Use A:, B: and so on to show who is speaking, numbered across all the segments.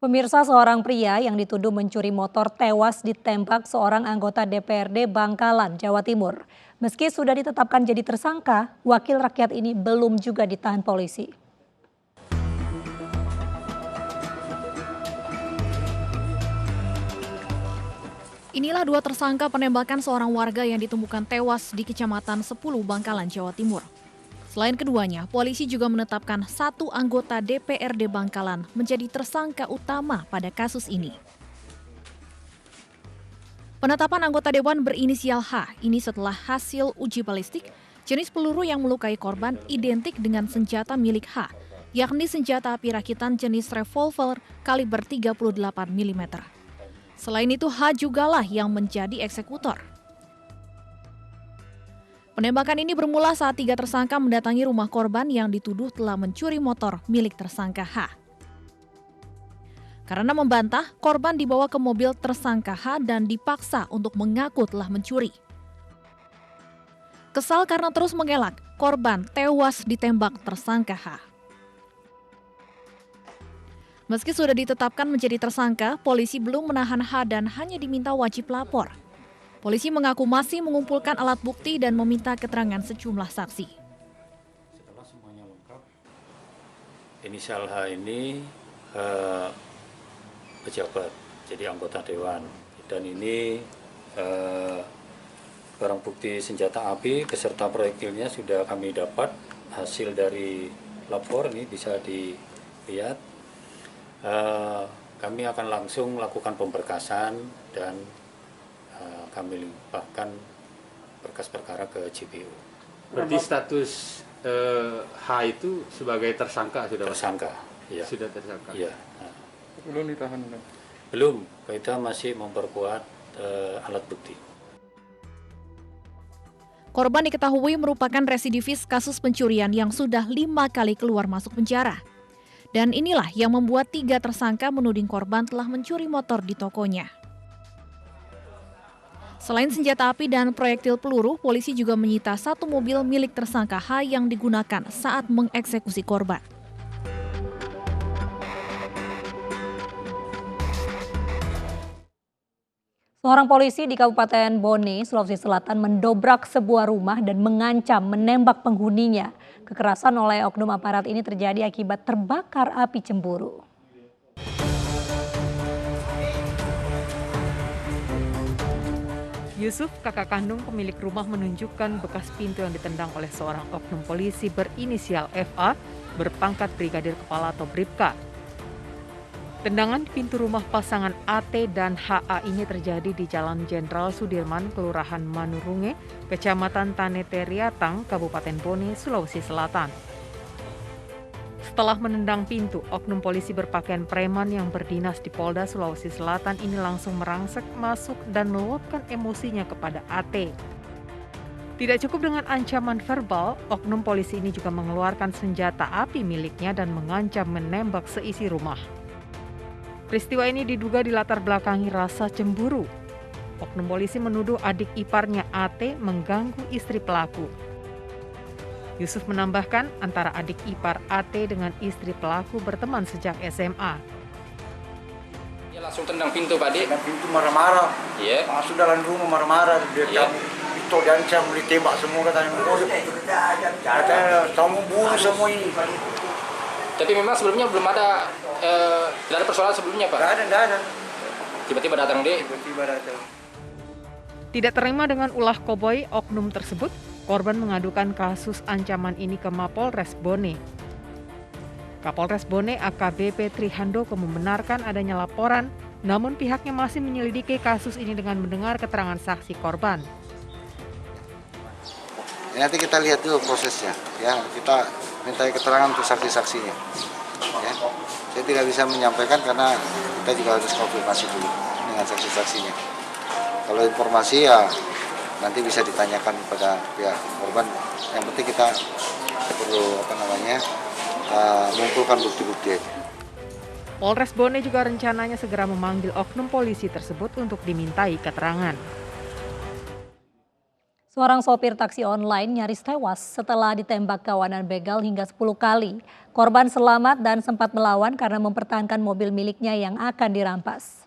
A: Pemirsa, seorang pria yang dituduh mencuri motor tewas ditembak seorang anggota DPRD Bangkalan, Jawa Timur. Meski sudah ditetapkan jadi tersangka, wakil rakyat ini belum juga ditahan polisi.
B: Inilah dua tersangka penembakan seorang warga yang ditemukan tewas di Kecamatan 10 Bangkalan, Jawa Timur. Selain keduanya, polisi juga menetapkan satu anggota DPRD Bangkalan menjadi tersangka utama pada kasus ini. Penetapan anggota dewan berinisial H ini setelah hasil uji balistik, jenis peluru yang melukai korban identik dengan senjata milik H, yakni senjata api rakitan jenis revolver kaliber 38 mm. Selain itu, H jugalah yang menjadi eksekutor. Penembakan ini bermula saat tiga tersangka mendatangi rumah korban yang dituduh telah mencuri motor milik tersangka H. Karena membantah, korban dibawa ke mobil tersangka H dan dipaksa untuk mengaku telah mencuri. Kesal karena terus mengelak, korban tewas ditembak tersangka H. Meski sudah ditetapkan menjadi tersangka, polisi belum menahan H dan hanya diminta wajib lapor. Polisi mengaku masih mengumpulkan alat bukti dan meminta keterangan sejumlah saksi.
C: Setelah semuanya lengkap, inisial H ini pejabat, jadi anggota dewan. Dan ini barang bukti senjata api beserta proyektilnya sudah kami dapat. Hasil dari lapor ini bisa dilihat. Kami akan langsung melakukan pemberkasan dan kami limpahkan berkas perkara ke JPU.
D: Berarti status H itu sebagai tersangka sudah?
C: Tersangka, ya.
D: Sudah tersangka?
C: Iya.
E: Belum ditahan?
C: Belum, kita masih memperkuat alat bukti.
B: Korban diketahui merupakan residivis kasus pencurian yang sudah 5 kali keluar masuk penjara. Dan inilah yang membuat tiga tersangka menuding korban telah mencuri motor di tokonya. Selain senjata api dan proyektil peluru, polisi juga menyita satu mobil milik tersangka H yang digunakan saat mengeksekusi korban.
A: Seorang polisi di Kabupaten Bone, Sulawesi Selatan mendobrak sebuah rumah dan mengancam menembak penghuninya. Kekerasan oleh oknum aparat ini terjadi akibat terbakar api cemburu.
F: Yusuf, kakak kandung pemilik rumah, menunjukkan bekas pintu yang ditendang oleh seorang oknum polisi berinisial FA berpangkat Brigadir Kepala atau Bribka. Tendangan di pintu rumah pasangan AT dan HA ini terjadi di Jalan Jenderal Sudirman, Kelurahan Manurunge, Kecamatan Taneteriatang, Kabupaten Bone, Sulawesi Selatan. Setelah menendang pintu, oknum polisi berpakaian preman yang berdinas di Polda Sulawesi Selatan ini langsung merangsek masuk dan meluapkan emosinya kepada AT. Tidak cukup dengan ancaman verbal, oknum polisi ini juga mengeluarkan senjata api miliknya dan mengancam menembak seisi rumah. Peristiwa ini diduga dilatar belakangi rasa cemburu. Oknum polisi menuduh adik iparnya AT mengganggu istri pelaku. Yusuf menambahkan antara adik ipar AT dengan istri pelaku berteman sejak SMA.
G: Dia langsung tendang pintu, Pak Dik.
H: Tendang pintu marah-marah.
G: Iya.
H: Masuk dalam rumah marah-marah. Dia itu diancam, ditembak semua katanya. Kamu bunuh semua ini.
G: Tapi memang sebelumnya belum ada, tidak ada persoalan sebelumnya, Pak?
H: Tidak ada.
G: Tiba-tiba datang, Dik.
H: Tiba-tiba datang.
F: Tidak terima dengan ulah koboi oknum tersebut, korban mengadukan kasus ancaman ini ke Mapolres Bone. Kapolres Bone AKBP Trihandoko membenarkan adanya laporan, namun pihaknya masih menyelidiki kasus ini dengan mendengar keterangan saksi korban.
I: Nanti kita lihat dulu prosesnya, ya kita minta keterangan untuk saksi-saksinya. Ya. Saya tidak bisa menyampaikan karena kita juga harus konfirmasi dulu dengan saksi-saksinya. Kalau informasi ya nanti bisa ditanyakan kepada pihak korban. Yang penting kita perlu mengumpulkan bukti-bukti aja.
F: Polres Bone juga rencananya segera memanggil oknum polisi tersebut untuk dimintai keterangan.
A: Seorang sopir taksi online nyaris tewas setelah ditembak kawanan begal hingga 10 kali. Korban selamat dan sempat melawan karena mempertahankan mobil miliknya yang akan dirampas.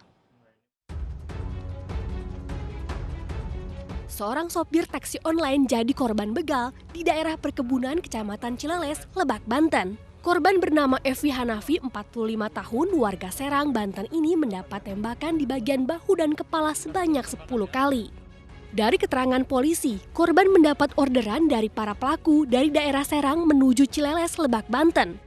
E: Seorang sopir taksi online jadi korban begal di daerah perkebunan Kecamatan Cileles, Lebak, Banten. Korban bernama Evi Hanafi, 45 tahun, warga Serang, Banten ini mendapat tembakan di bagian bahu dan kepala sebanyak 10 kali. Dari keterangan polisi, korban mendapat orderan dari para pelaku dari daerah Serang menuju Cileles, Lebak, Banten.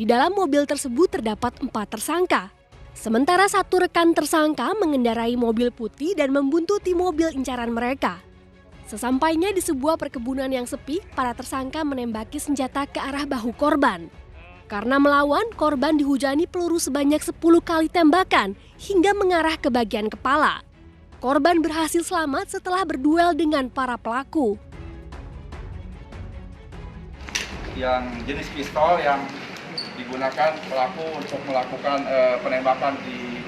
E: Di dalam mobil tersebut terdapat 4 tersangka. Sementara satu rekan tersangka mengendarai mobil putih dan membuntuti mobil incaran mereka. Sesampainya di sebuah perkebunan yang sepi, para tersangka menembaki senjata ke arah bahu korban. Karena melawan, korban dihujani peluru sebanyak 10 kali tembakan hingga mengarah ke bagian kepala. Korban berhasil selamat setelah berduel dengan para pelaku.
J: Yang jenis pistol yang digunakan pelaku untuk melakukan penembakan di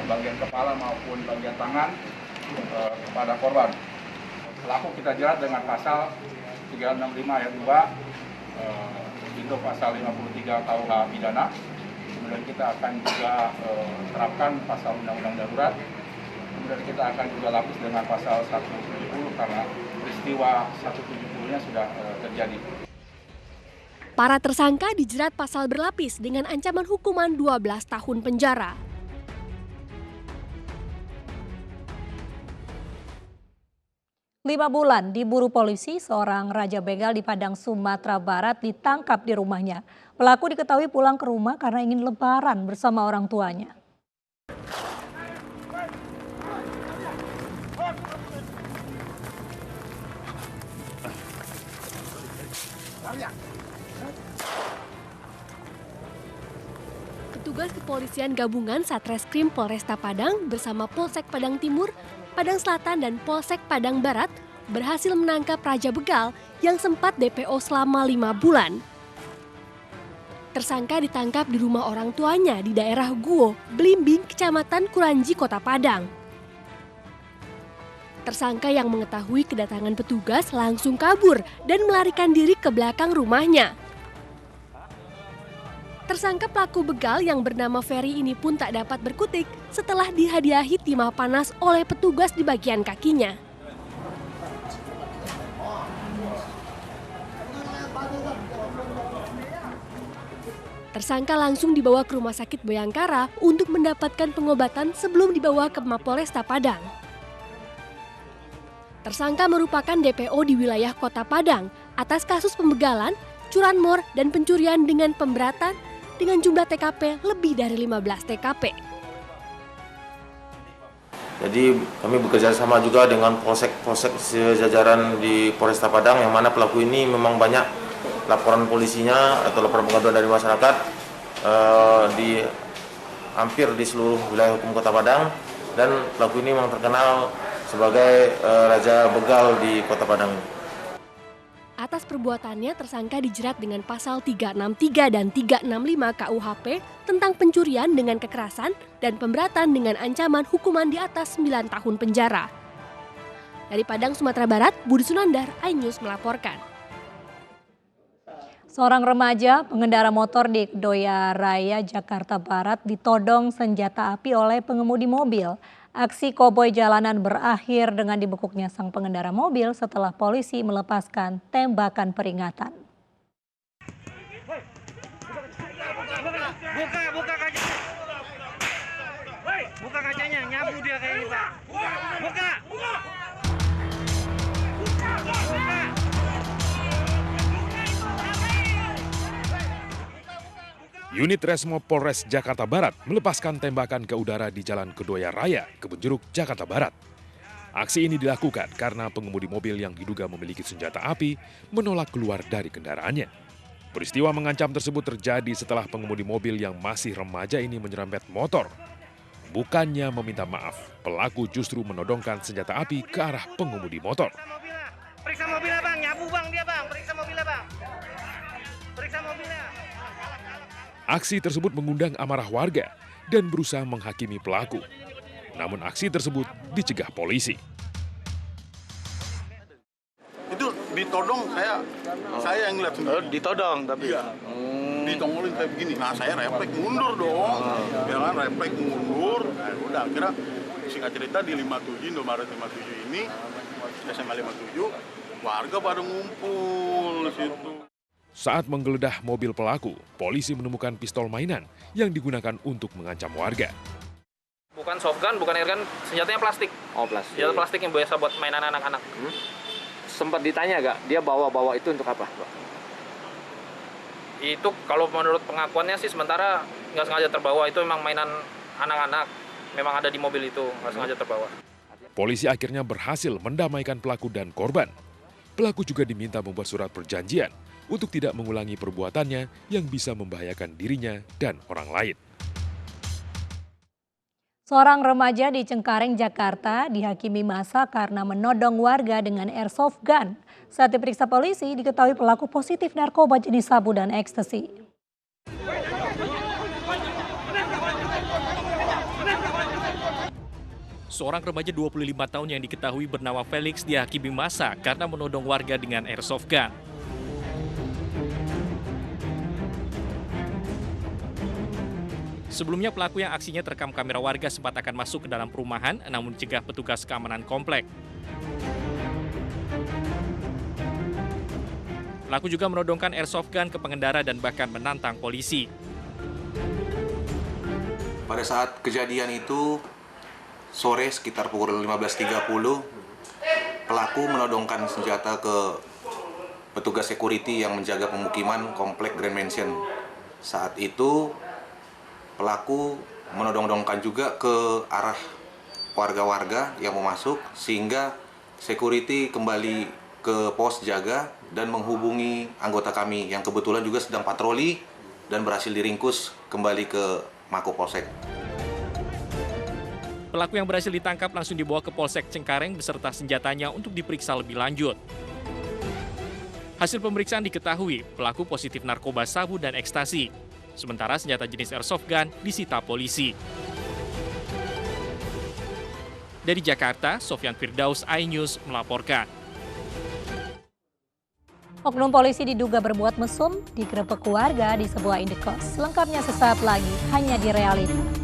J: bagian kepala maupun bagian tangan kepada korban. Pelaku kita jerat dengan pasal 365 ayat 2 itu pasal 53 KUH pidana. Kemudian kita akan juga terapkan pasal undang-undang darurat. Kemudian kita akan juga lapis dengan pasal 170 karena peristiwa 170-nya sudah terjadi.
E: Para tersangka dijerat pasal berlapis dengan ancaman hukuman 12 tahun penjara.
A: Lima bulan diburu polisi, seorang raja begal di Padang, Sumatera Barat ditangkap di rumahnya. Pelaku diketahui pulang ke rumah karena ingin lebaran bersama orang tuanya.
E: Petugas kepolisian gabungan Satreskrim Polresta Padang bersama Polsek Padang Timur, Padang Selatan, dan Polsek Padang Barat berhasil menangkap raja begal yang sempat DPO selama 5 bulan. Tersangka ditangkap di rumah orang tuanya di daerah Guo, Blimbing, Kecamatan Kuranji, Kota Padang. Tersangka yang mengetahui kedatangan petugas langsung kabur dan melarikan diri ke belakang rumahnya. Tersangka pelaku begal yang bernama Ferry ini pun tak dapat berkutik setelah dihadiahi timah panas oleh petugas di bagian kakinya. Tersangka langsung dibawa ke Rumah Sakit Bayangkara untuk mendapatkan pengobatan sebelum dibawa ke Mapolresta Padang. Tersangka merupakan DPO di wilayah Kota Padang atas kasus pembegalan, curanmor, dan pencurian dengan pemberatan dengan jumlah TKP lebih dari 15 TKP.
K: Jadi kami bekerja sama juga dengan polsek sejajaran di Polresta Padang yang mana pelaku ini memang banyak laporan polisinya atau laporan pengaduan dari masyarakat di hampir di seluruh wilayah hukum Kota Padang, dan pelaku ini memang terkenal sebagai raja begal di Kota Padang.
E: Atas perbuatannya, tersangka dijerat dengan pasal 363 dan 365 KUHP tentang pencurian dengan kekerasan dan pemberatan dengan ancaman hukuman di atas 9 tahun penjara. Dari Padang, Sumatera Barat, Budi Sunandar, iNews melaporkan.
A: Seorang remaja pengendara motor di Kedoya Raya, Jakarta Barat ditodong senjata api oleh pengemudi mobil. Aksi koboi jalanan berakhir dengan dibekuknya sang pengendara mobil setelah polisi melepaskan tembakan peringatan.
L: Buka kacanya, nyabu dia kayak ini, Pak. Buka.
M: Unit Resmo Polres Jakarta Barat melepaskan tembakan ke udara di Jalan Kedoya Raya, Kebonjeruk, Jakarta Barat. Aksi ini dilakukan karena pengemudi mobil yang diduga memiliki senjata api menolak keluar dari kendaraannya. Peristiwa mengancam tersebut terjadi setelah pengemudi mobil yang masih remaja ini menyerempet motor. Bukannya meminta maaf, pelaku justru menodongkan senjata api ke arah pengemudi motor.
L: Periksa mobilnya, Bang. Nyabu, Bang, dia, Bang. Periksa mobilnya, Bang. Periksa mobilnya.
M: Aksi tersebut mengundang amarah warga dan berusaha menghakimi pelaku. Namun aksi tersebut dicegah polisi.
N: ditodong saya yang lihat sendiri.
O: Ditodong tapi.
N: Iya. Ditongolin kayak begini. Nah, saya refleks mundur dong. Ya kan, refleks mundur. Nah, udah akhirnya singkat cerita di 57 Indomaret 57 ini SMA 57 warga pada ngumpul di situ.
M: Saat menggeledah mobil pelaku, polisi menemukan pistol mainan yang digunakan untuk mengancam warga.
G: Bukan shotgun, bukan airgun, senjatanya plastik.
O: Oh, plastik.
G: Senjata plastik yang biasa buat mainan anak-anak.
O: Sempat ditanya nggak, dia bawa-bawa itu untuk apa?
G: Itu kalau menurut pengakuannya sih sementara nggak sengaja terbawa, itu memang mainan anak-anak. Memang ada di mobil itu, nggak sengaja terbawa.
M: Polisi akhirnya berhasil mendamaikan pelaku dan korban. Pelaku juga diminta membuat surat perjanjian untuk tidak mengulangi perbuatannya yang bisa membahayakan dirinya dan orang lain.
A: Seorang remaja di Cengkareng, Jakarta dihakimi massa karena menodong warga dengan airsoft gun. Saat diperiksa polisi, diketahui pelaku positif narkoba jenis sabu dan ekstasi.
P: Seorang remaja 25 tahun yang diketahui bernama Felix dihakimi massa karena menodong warga dengan airsoft gun. Sebelumnya pelaku yang aksinya terekam kamera warga sempat akan masuk ke dalam perumahan namun dicegah petugas keamanan komplek. Pelaku juga menodongkan airsoft gun ke pengendara dan bahkan menantang polisi.
Q: Pada saat kejadian itu, sore sekitar pukul 15.30, pelaku menodongkan senjata ke petugas security yang menjaga pemukiman komplek Grand Mansion. Saat itu, pelaku menodong-dongkan juga ke arah warga-warga yang mau masuk, sehingga security kembali ke pos jaga dan menghubungi anggota kami yang kebetulan juga sedang patroli dan berhasil diringkus kembali ke Mako Polsek.
P: Pelaku yang berhasil ditangkap langsung dibawa ke Polsek Cengkareng beserta senjatanya untuk diperiksa lebih lanjut. Hasil pemeriksaan diketahui pelaku positif narkoba sabu dan ekstasi. Sementara senjata jenis airsoft gun disita polisi. Dari Jakarta, Sofyan Firdaus, iNews melaporkan.
A: Oknum polisi diduga berbuat mesum digerebek warga di sebuah indekos. Selengkapnya sesaat lagi hanya di Realita.